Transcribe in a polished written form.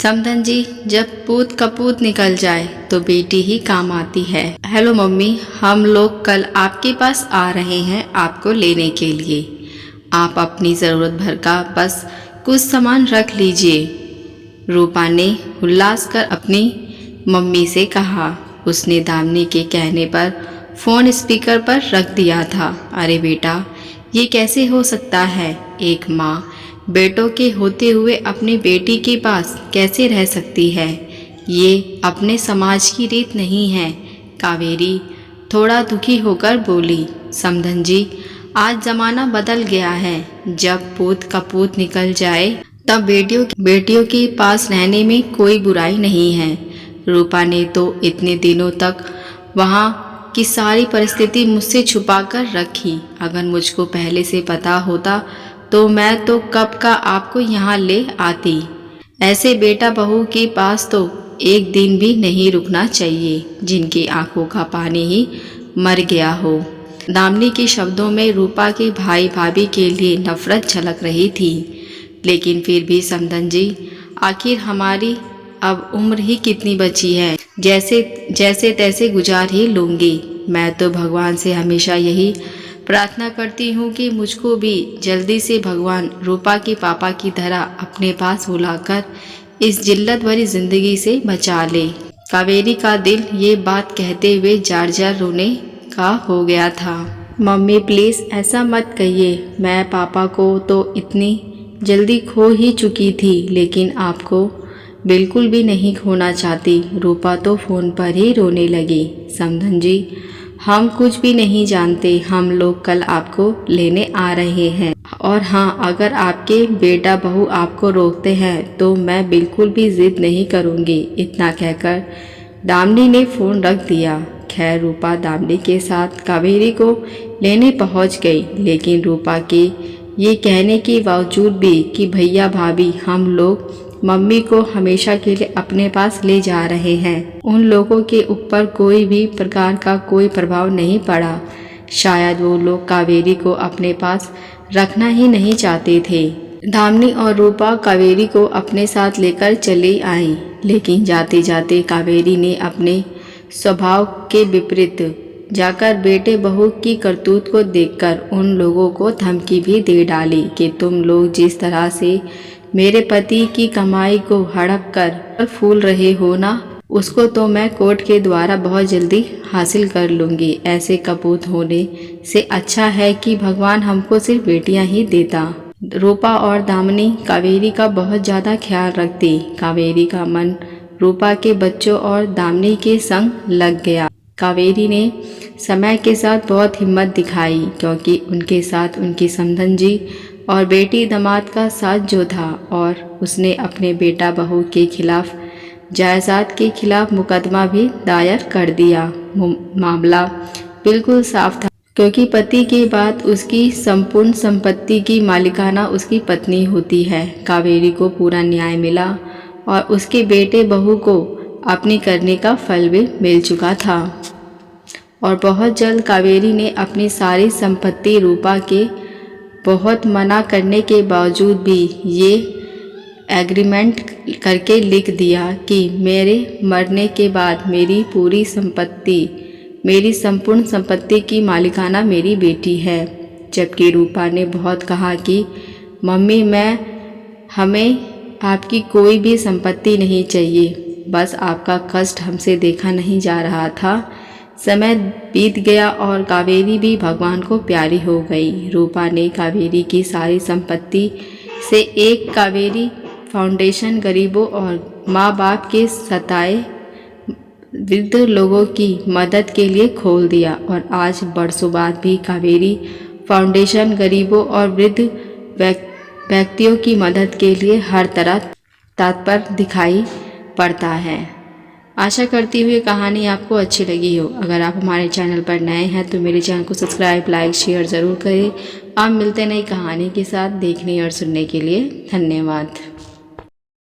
समधन जी, जब पूत कपूत निकल जाए तो बेटी ही काम आती है। हेलो मम्मी, हम लोग कल आपके पास आ रहे हैं आपको लेने के लिए। आप अपनी ज़रूरत भर का बस कुछ सामान रख लीजिए। रूपा ने उल्लास कर अपनी मम्मी से कहा। उसने दामिनी के कहने पर फ़ोन स्पीकर पर रख दिया था। अरे बेटा, ये कैसे हो सकता है? एक माँ बेटों के होते हुए अपनी बेटी के पास कैसे रह सकती है? ये अपने समाज की रीत नहीं है। कावेरी थोड़ा दुखी होकर बोली। समधन जी, आज ज़माना बदल गया है। जब पूत कपूत निकल जाए तब बेटियों के पास रहने में कोई बुराई नहीं है। रूपा ने तो इतने दिनों तक वहाँ की सारी परिस्थिति मुझसे छुपा कर रखी। अगर मुझको पहले से पता होता तो मैं तो कब का आपको यहाँ ले आती। ऐसे बेटा बहू के पास तो एक दिन भी नहीं रुकना चाहिए जिनकी आंखों का पानी ही मर गया हो। दामिनी के शब्दों में रूपा के भाई भाभी के लिए नफरत झलक रही थी। लेकिन फिर भी समधन जी, आखिर हमारी अब उम्र ही कितनी बची है, जैसे तैसे गुजार ही लूँगी। मैं तो भगवान से हमेशा यही प्रार्थना करती हूँ कि मुझको भी जल्दी से भगवान रूपा के पापा की तरह अपने पास बुलाकर इस जिल्लत भरी जिंदगी से बचा ले। कावेरी का दिल ये बात कहते हुए जार जार रोने का हो गया था। मम्मी प्लीज़ ऐसा मत कहिए। मैं पापा को तो इतनी जल्दी खो ही चुकी थी, लेकिन आपको बिल्कुल भी नहीं खोना चाहती। रूपा तो फ़ोन पर ही रोने लगी। समधन जी, हम कुछ भी नहीं जानते। हम लोग कल आपको लेने आ रहे हैं। और हाँ, अगर आपके बेटा बहू आपको रोकते हैं तो मैं बिल्कुल भी ज़िद नहीं करूँगी। इतना कहकर दामिनी ने फ़ोन रख दिया। खैर, रूपा दामिनी के साथ कावेरी को लेने पहुँच गई। लेकिन रूपा के ये कहने के बावजूद भी कि भैया भाभी, हम लोग मम्मी को हमेशा के लिए अपने पास ले जा रहे हैं, उन लोगों के ऊपर कोई भी प्रकार का कोई प्रभाव नहीं पड़ा। शायद वो लोग कावेरी को अपने पास रखना ही नहीं चाहते थे। दामिनी और रूपा कावेरी को अपने साथ लेकर चली आईं। लेकिन जाते जाते कावेरी ने अपने स्वभाव के विपरीत जाकर बेटे बहू की करतूत को देखकर उन लोगों को धमकी भी दे डाली कि तुम लोग जिस तरह से मेरे पति की कमाई को हड़प कर फूल रहे हो ना, उसको तो मैं कोर्ट के द्वारा बहुत जल्दी हासिल कर लूँगी। ऐसे कपूत होने से अच्छा है कि भगवान हमको सिर्फ बेटियां ही देता। रूपा और दामिनी कावेरी का बहुत ज़्यादा ख्याल रखती। कावेरी का मन रूपा के बच्चों और दामिनी के संग लग गया। कावेरी ने समय के साथ बहुत हिम्मत दिखाई, क्योंकि उनके साथ उनकी समधन जी और बेटी दामाद का साथ जो था, और उसने अपने बेटा बहू के खिलाफ जायदाद के खिलाफ मुकदमा भी दायर कर दिया। मामला बिल्कुल साफ था, क्योंकि पति के बाद उसकी संपूर्ण संपत्ति की मालिकाना उसकी पत्नी होती है। कावेरी को पूरा न्याय मिला और उसके बेटे बहू को अपनी करने का फल भी मिल चुका था। और बहुत जल्द कावेरी ने अपनी सारी संपत्ति रूपा के बहुत मना करने के बावजूद भी ये एग्रीमेंट करके लिख दिया कि मेरे मरने के बाद मेरी पूरी संपत्ति, मेरी संपूर्ण संपत्ति की मालिकाना मेरी बेटी है। जबकि रूपा ने बहुत कहा कि मम्मी, हमें आपकी कोई भी संपत्ति नहीं चाहिए, बस आपका कष्ट हमसे देखा नहीं जा रहा था। समय बीत गया और कावेरी भी भगवान को प्यारी हो गई। रूपा ने कावेरी की सारी संपत्ति से एक कावेरी फाउंडेशन गरीबों और माँ बाप के सताए वृद्ध लोगों की मदद के लिए खोल दिया। और आज बरसों बाद भी कावेरी फाउंडेशन गरीबों और वृद्ध व्यक्तियों की मदद के लिए हर तरह तत्पर दिखाई पड़ता है। आशा करती हूँ ये कहानी आपको अच्छी लगी हो। अगर आप हमारे चैनल पर नए हैं तो मेरे चैनल को सब्सक्राइब, लाइक, शेयर ज़रूर करें। आप मिलते नई कहानी के साथ। देखने और सुनने के लिए धन्यवाद।